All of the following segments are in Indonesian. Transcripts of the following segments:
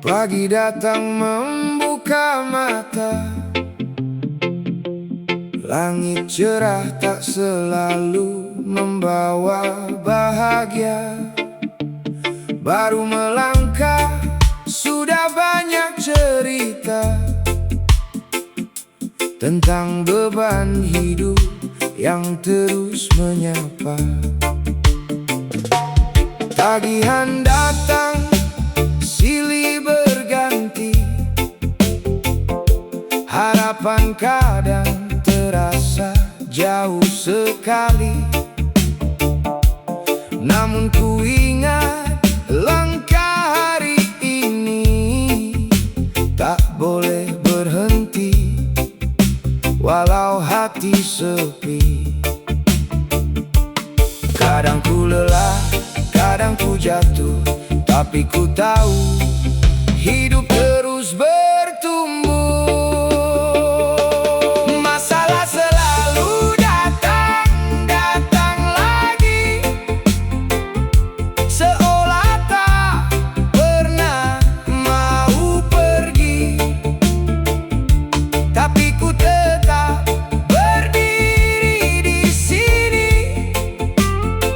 Pagi datang membuka mata, langit cerah tak selalu membawa bahagia. Baru melangkah sudah banyak cerita tentang beban hidup yang terus menyapa. Tagihan datang silih berganti, harapan kadang terasa jauh sekali. Namun ku ingat langkah hari ini tak boleh berhenti, walau hati sepi. Kadang ku lelah, kadang ku jatuh, tapi ku tahu hidup terus bertumbuh. Masalah selalu datang, datang lagi, seolah tak pernah mau pergi. Tapi ku tetap berdiri di sini,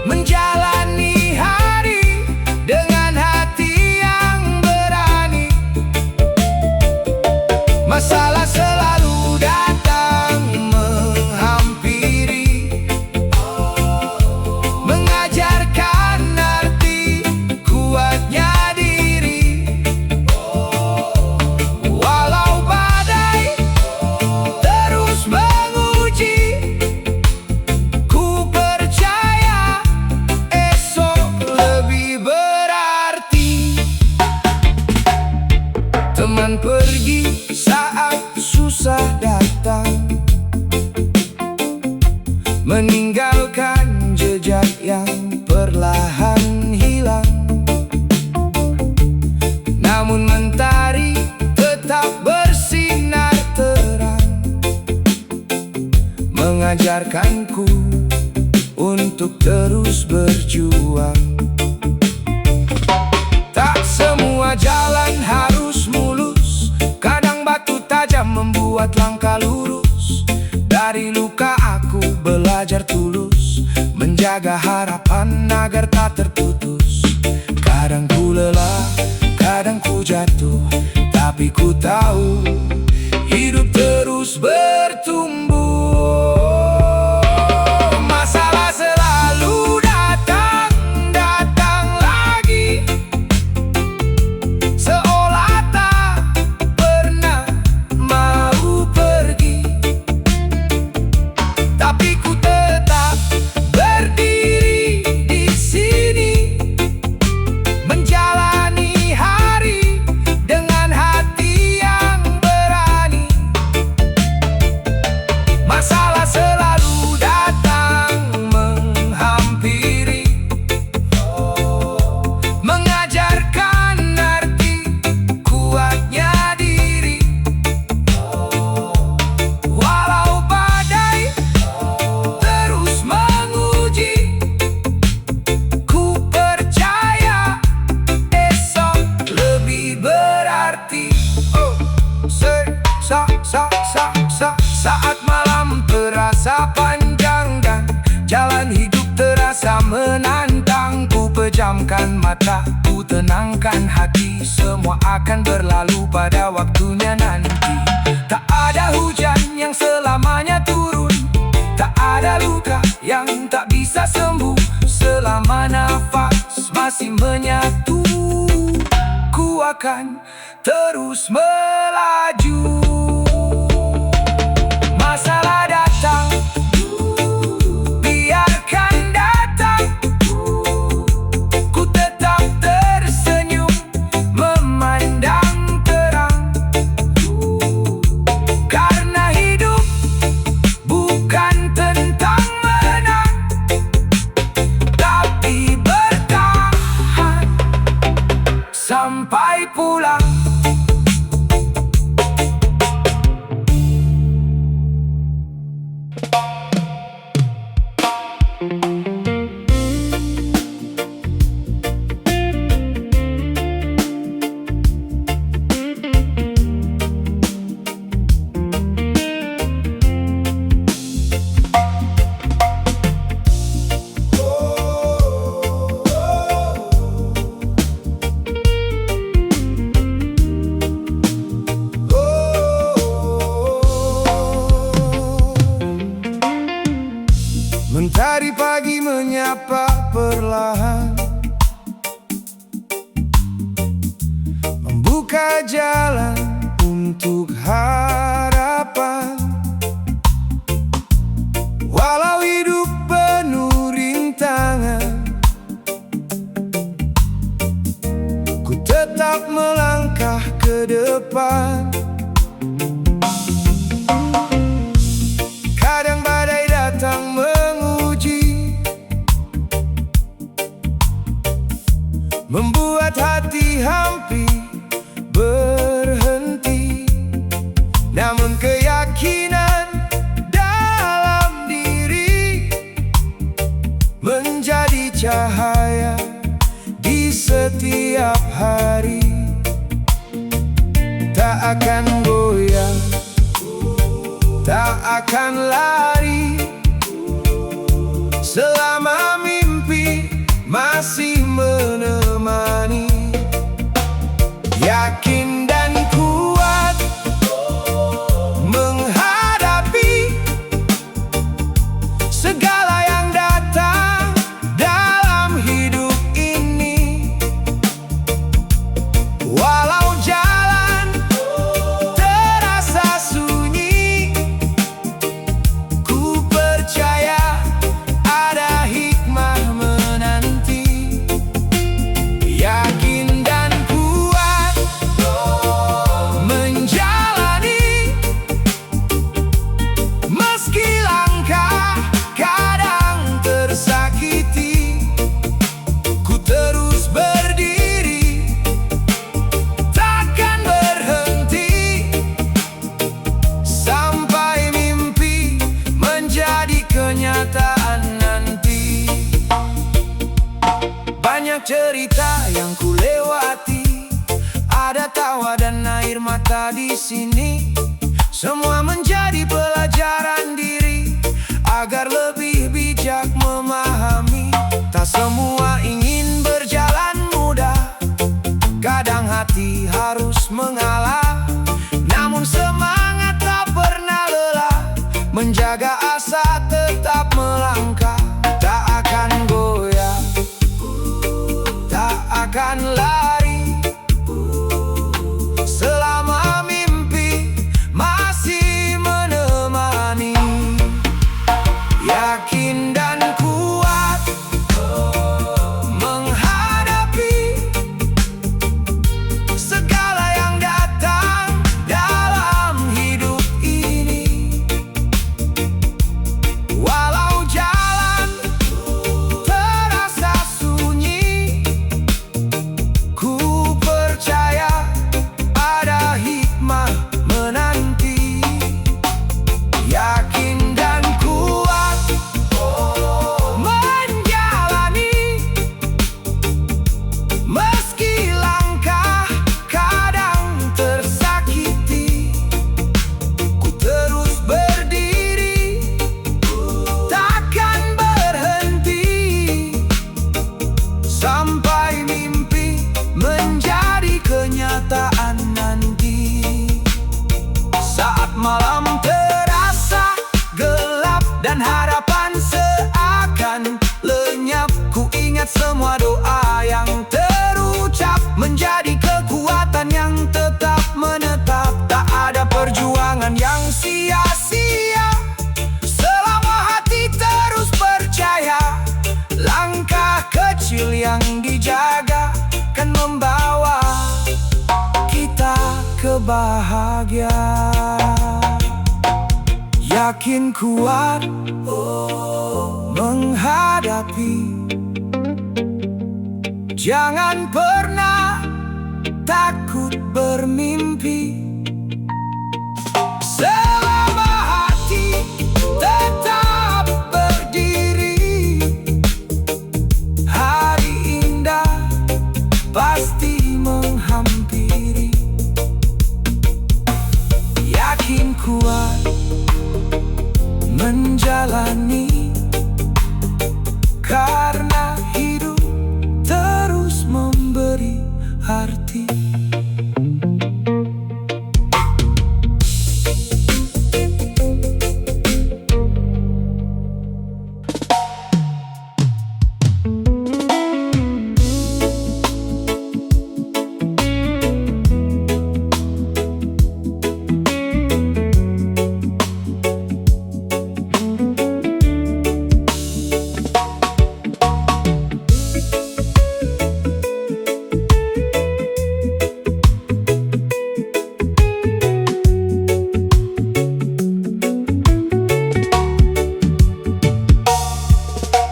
menjalani hari dengan hati yang berani. Masalah selalu datang menghampiri, mengajarkan arti kuatnya diri. Walau badai terus menguji, ku percaya esok lebih berarti. Teman pergi saat susah datang, meninggalkan jejak yang perlahan hilang. Namun mentari tetap bersinar terang, mengajarkanku untuk terus berjuang. Tak semua jalan harus mulus, kadang batu tajam membuat langkah lurus. Dari luka aku belajar tulus, menjaga harapan agar tak terputus. Kadang ku lelah, kadang ku jatuh, tapi ku tahu hidup terus bertumbuh. Masalah selalu datang, datang lagi, seolah tak pernah mau pergi. Tapi ku tetap berdiri di sini, menjalani hari dengan hati yang berani. Masalah selalu datang menghampiri, mengajarkan arti kuatnya diri. Walau badai terus menguji, ku percaya esok lebih berarti. Saat malam terasa panjang dan jalan hidup terasa menantang, ku pejamkan mata, ku tenangkan hati. Semua akan berlalu pada waktunya nanti. Tak ada hujan yang selamanya turun, tak ada luka yang tak bisa sembuh. Selama nafas masih menyatu, ku akan terus melaju. Masalah datang, biarkan datang, ku tetap tersenyum memandang sampai pulang. Mentari pagi menyapa perlahan, membuka jalan untuk harapan. Walau hidup penuh rintangan, ku tetap melangkah ke depan. Kadang badai datang menguji, membuat hati hampir berhenti. Namun keyakinan dalam diri menjadi cahaya di setiap hari. Tak akan goyah, tak akan lari, selama mimpi masih menemani. Yakin dan kuat menghadapi segala yang datang dalam hidup ini. Walau jalan terasa sunyi, ku percaya ada hikmah menanti. Yakin dan kuat menjalani, meski langkah kadang tersakiti. Ku terus berdiri, takkan berhenti, sampai mimpi menjadi kenyataan nanti. Banyak cerita yang ku lewati, ada tawa dan air mata di sini. Semua menjadi pelajaran diri, agar lebih bijak memahami. Tak semua ingin berjalan mudah, kadang hati harus mengalah. Namun semangat tak pernah lelah, menjaga asa tetap melangkah. Tak akan goyah, tak akan lari, selama mimpi masih menemani. Yakin dan kuat menghadapi segala yang datang dalam hidup ini. Walau jalan terasa sunyi, ku percaya ada hikmah menanti. Yakin dan kuat menjalani, meski langkah kadang tersakiti. Ku terus berdiri, takkan berhenti, sampai mimpi menjadi kenyataan nanti. Saat malam terasa gelap dan harapan seakan lenyap, ku ingat semua doa yang terucap, menjadi kekuatan yang tetap menetap. Tak ada perjuangan yang sia-sia, selama hati terus percaya. Langkah kecil yang dijaga kan membawa kita ke bahagia. Yakin kuat menghadapi, jangan pernah takut bermimpi. Selama hati tetap berdiri, hari indah pasti menghampiri. Yakin kuat menjalani, karena hidup terus memberi arti.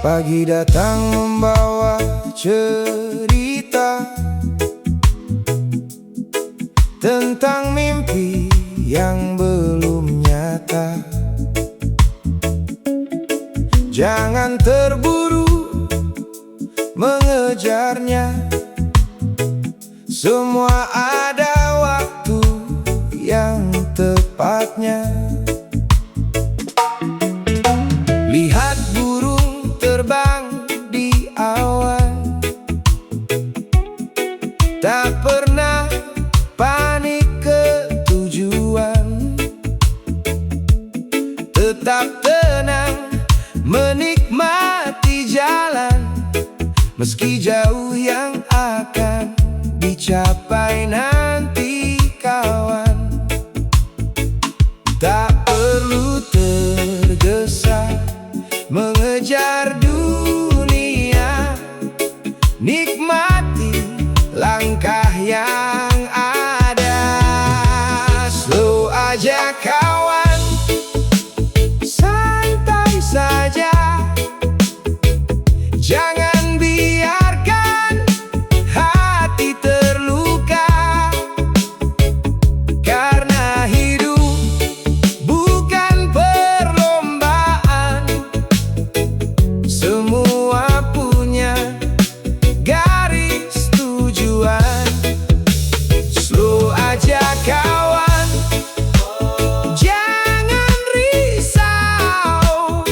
Pagi datang membawa cerita tentang mimpi yang belum nyata. Jangan terburu mengejarnya, semua ada waktu yang tepatnya. Lihat burung terbang di awan, tak pernah panik ke tujuan. Tetap tenang menikmati jalan, meski jauh yang akan dicapai nanti kawan. Tak perlu tergesa mengejar dunia, nikmati langkah yang ada. Slow aja kawan, santai saja, jangan biarkan hati terluka, karena hidup bukan perlombaan, semua punya garis tujuan. Slow aja kawan, jangan risau,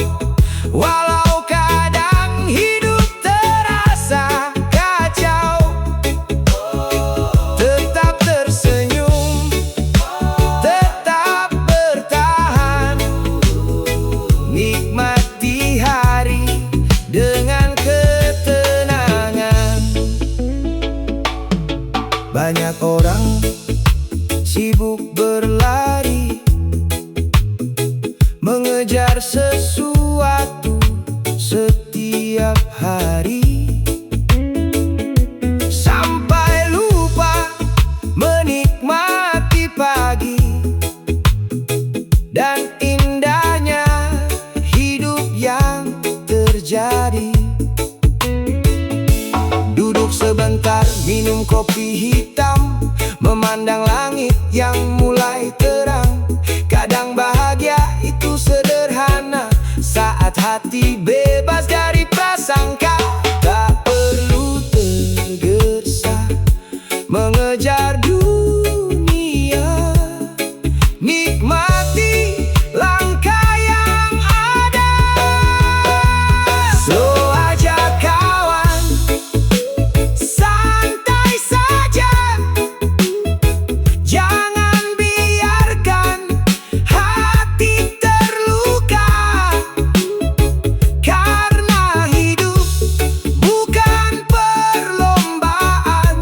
walau kadang hidup terasa kacau. Tetap tersenyum, tetap bertahan, nikmati hari dengan ketenangan. Banyak orang sibuk berlari, mengejar sesuatu setiap hari, sampai lupa menikmati pagi dan indahnya hidup yang terjadi. Duduk sebentar, minum kopi hitam, memandang langit yang mulai terang. Kadang bahagia itu sederhana, saat hati bebas dari prasangka. Tak perlu tergesa mengejar dunia, nikmati langkah yang ada. Slow aja kawan, santai saja, jangan biarkan hati terluka, karena hidup bukan perlombaan,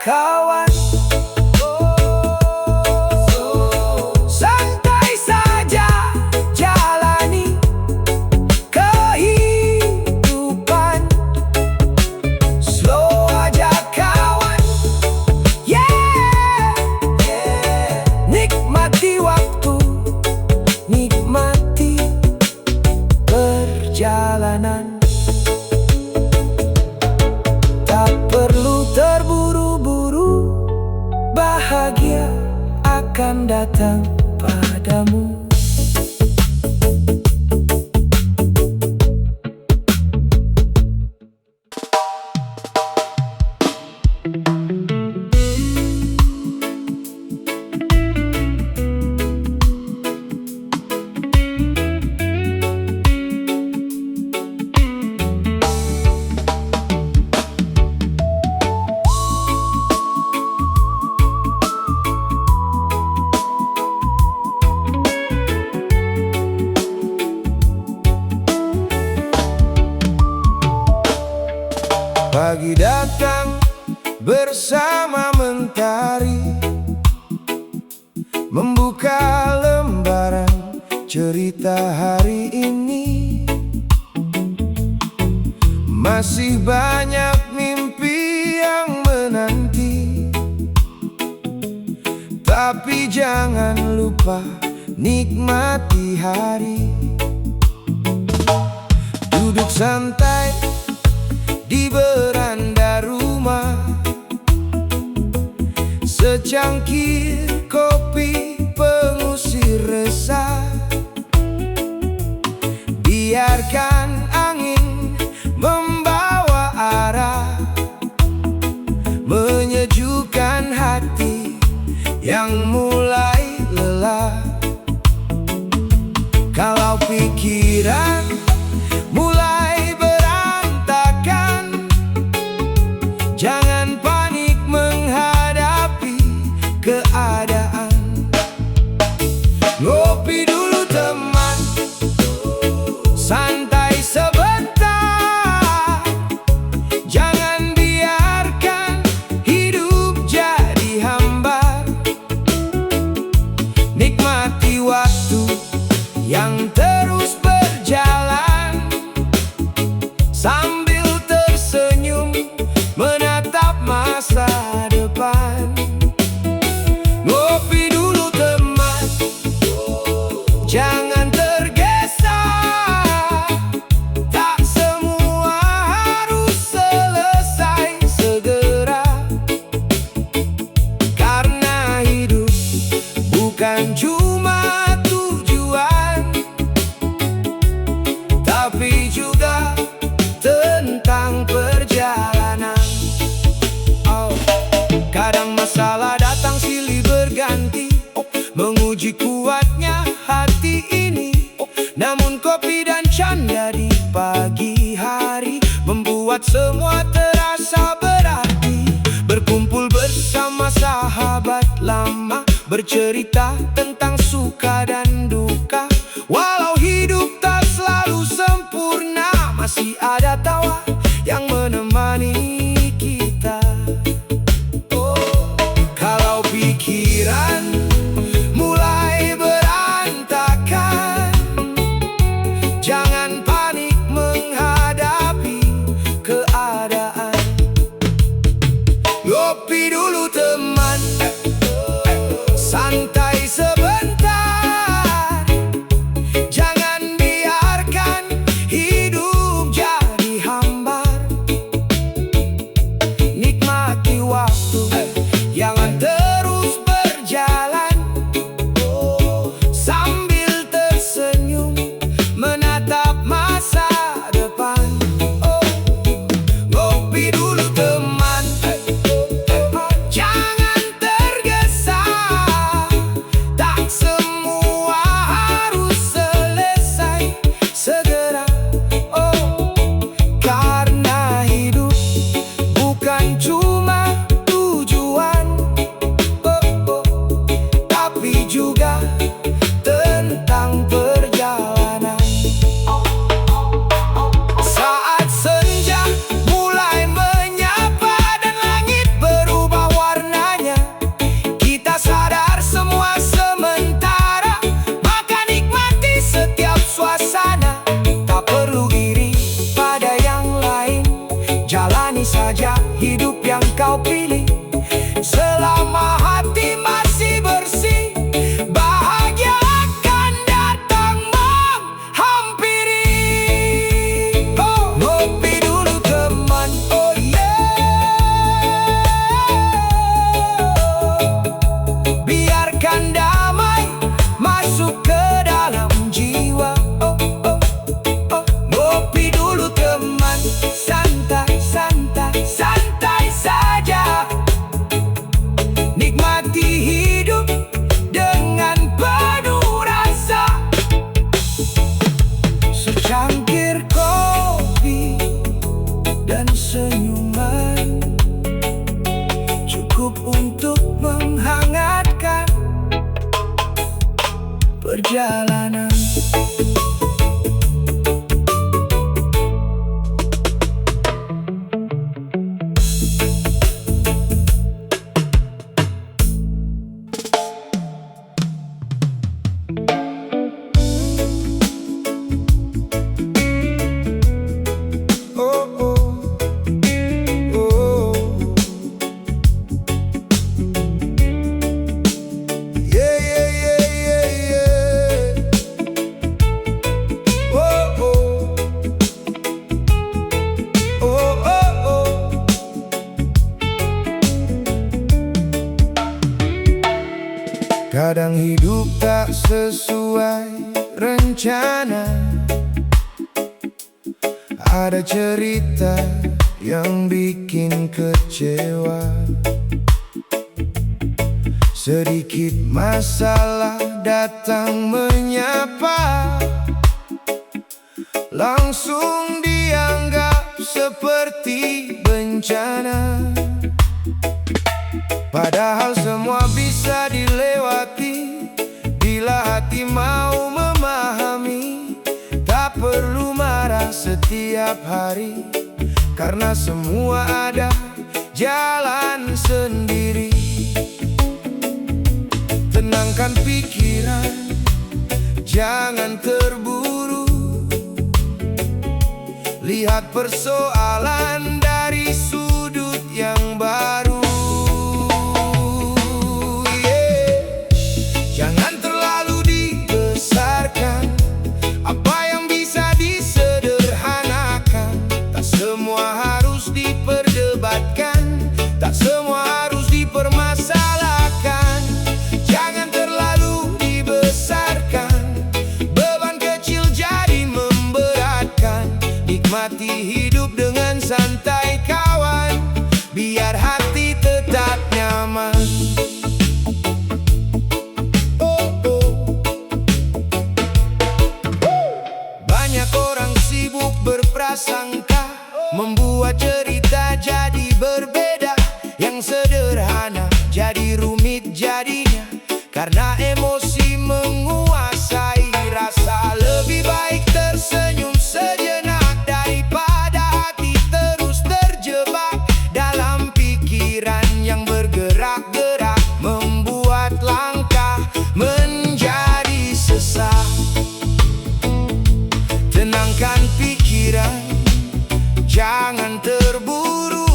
kawan. Santai saja jalani kehidupan. Slow aja kawan. Nikmati waktu, nikmati perjalanan. Tak perlu terburu-buru, bahagia akan datang padamu. Pagi datang bersama mentari, membuka lembaran cerita hari ini. Masih banyak mimpi yang menanti, tapi jangan lupa nikmati hari. Duduk santai di beranda rumah, secangkir kopi pengusir resah. Biarkan angin membawa arah, menyejukkan hati yang mulai lelah. Kalau pikiran mulai berantakan, jangan panik menghadapi keadaan. Ngopi dulu teman, santai sebentar. Jangan biarkan hidup jadi hambar. Nikmati waktu yang terus berjalan, sambil tersenyum menatap masa depan. Ngopi dulu teman, jangan tergesa. Tak semua harus selesai segera, karena hidup bukan cuma tujuan, tapi juga tentang perjalanan. Kadang masalah datang silih berganti, menguji kuatnya hati ini. Namun kopi dan canda di pagi hari membuat semua terasa berarti. Berkumpul bersama sahabat lama, bercerita tentang suka dan duka. Walau hidup tak selalu sempurna, masih ada tawa yang menemani kita. Kalau pikiran mulai berantakan, jangan panik menghadapi keadaan. Ngopi dulu teman, santai sebentar. Jangan biarkan hidup jadi hambar. jalani saja hidup yang kau pilih. Selama hati masih bersih, bahagia akan datang menghampiri. Oh, ngopi dulu teman, oh yeah. Biarkan damai masuk ke dalam jiwa. Oh, oh, oh. Ngopi dulu teman, santai, santai, santai saja. Nikmati hidup dengan penuh rasa. Secangkir kopi dan senyuman cukup untuk menghangatkan perjalanan. Kadang hidup tak sesuai rencana. Ada cerita yang bikin kecewa. Sedikit masalah datang menyapa, langsung dianggap seperti bencana. Padahal semua bisa dilewati bila hati mau memahami. Tak perlu marah setiap hari, karena semua ada jalan sendiri. Tenangkan pikiran, jangan terburu. Lihat persoalan dari sudut yang baru. Tak semua harus dipermasalahkan. Jangan terlalu dibesarkan, beban kecil jadi memberatkan. Nikmati hidup dengan santai kawan, biar hati tetap nyaman. Banyak orang sibuk berprasangka, membuat cerita jadi berbeda. Yang sederhana jadi rumit jadinya, karena emosi menguasai rasa. Lebih baik tersenyum sejenak daripada hati terus terjebak dalam pikiran yang bergerak-gerak, membuat langkah menjadi sesak. Tenangkan pikiran, jangan terburu.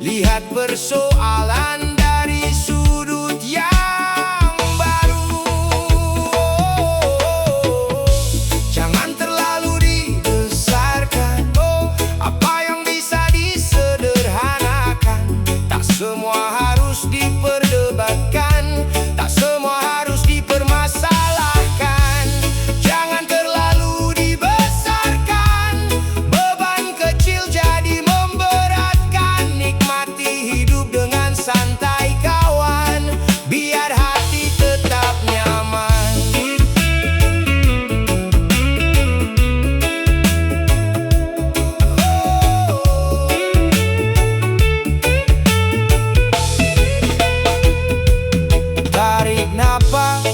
Lihat persoalan dari sudut yang baru. Jangan terlalu dibesarkan, apa yang bisa disederhanakan. Tak semua harus diperdebatkan, tak semua harus dipermasalahkan. Jangan terlalu dibesarkan, beban kecil jadi memberatkan. Nikmati hidup dengan santai kawan, biar hati tetap nyaman. Tarik napas,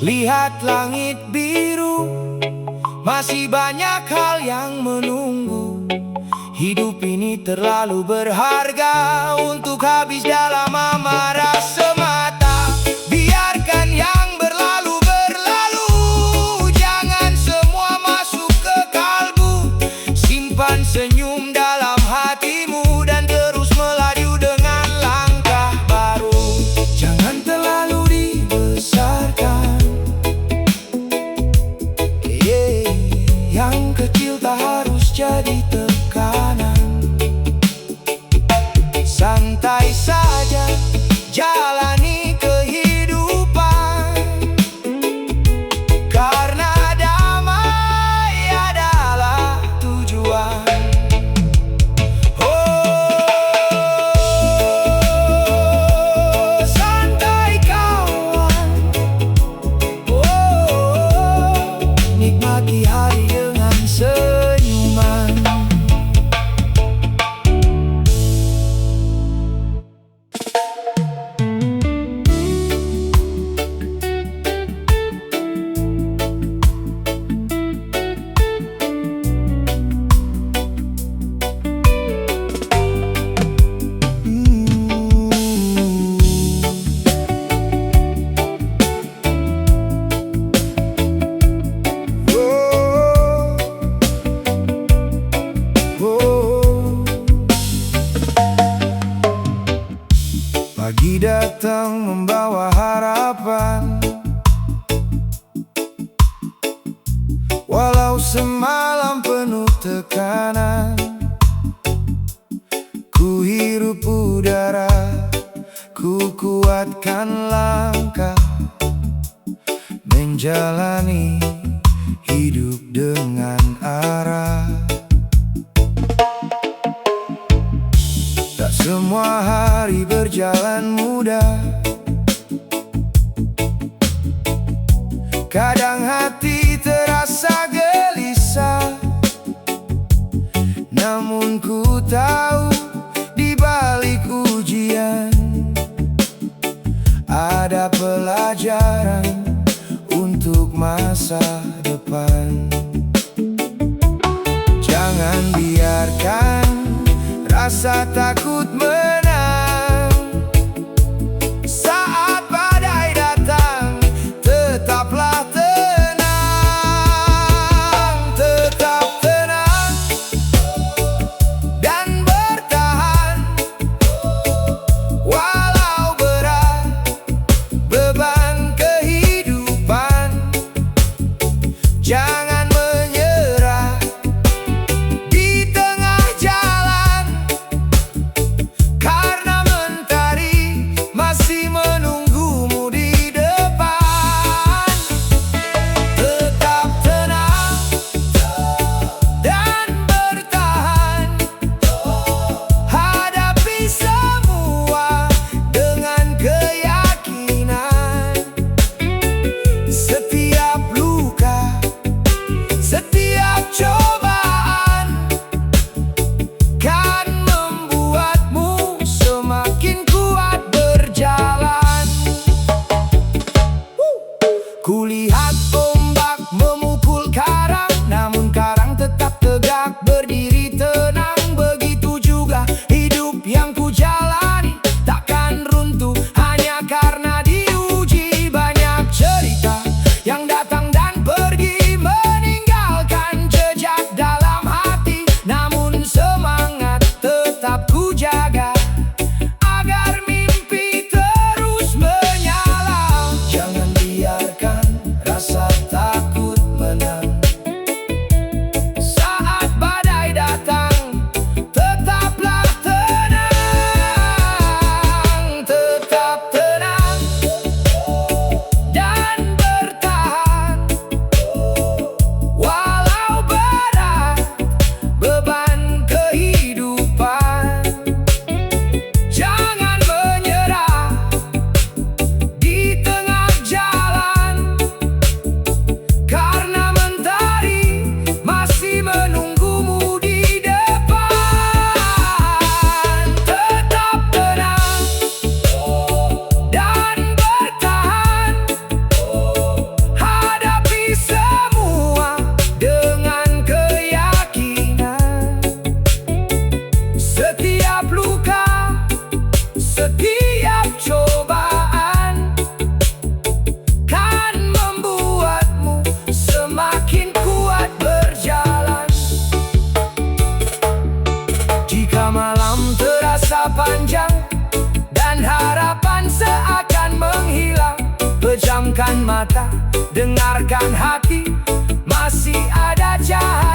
lihat langit biru. Masih banyak hal yang menunggu. Hidup ini terlalu berharga untuk habis dalam amarah semata. Biarkan yang berlalu berlalu, jangan semua masuk ke kalbu. Simpan senyum yang kecil tak harus jadi tekanan. Santai saja jalani kehidupan, karena damai adalah tujuan. Oh, santai kawan, oh, nikmati hari dengan senyuman. Pagi datang membawa harapan, walau semalam penuh tekanan. Ku hirup udara, ku kuatkan langkah, menjalani hidup dengan arah. Tak semua hari berjalan mudah, kadang hati terasa gelisah. Namun ku tahu di balik ujian ada pelajaran untuk masa depan. Jangan biarkan rasa takut menang. Saat badai datang, tetaplah tenang. Tetap tenang dan bertahan, walau berat beban kehidupan. Jangan menyerah di tengah jalan, karena mentari masih menunggumu di depan. Tetap tenang dan bertahan, hadapi semua dengan keyakinan. Setiap luka, setiap cobaan kan membuatmu semakin kuat berjalan. Kulihat ombak memukul karang, namun karang tetap tegak berdiri tenang. Begitu juga hidup yang ku jalani, takkan runtuh hanya karena diuji. Banyak cerita yang datang dan pergi, meninggalkan jejak dalam hati. Namun semangat tetap ku jaga, agar mimpi terus menyala. Jangan biarkan rasa takut menang. Saat badai datang, tetaplah tenang. Tetap tenang dan bertahan, walau berat beban kehidupan. Jangan menyerah di tengah jalan, karena mentari masih menunggumu di depan. Tetap tenang dan bertahan, hadapi semua dengan keyakinan. Setiap luka, setiap cobaan kan membuatmu semakin kuat berjalan. Jika malam terasa panjang dan harapan seakan menghilang, pejamkan mata, dengarkan hati, masih ada cahaya.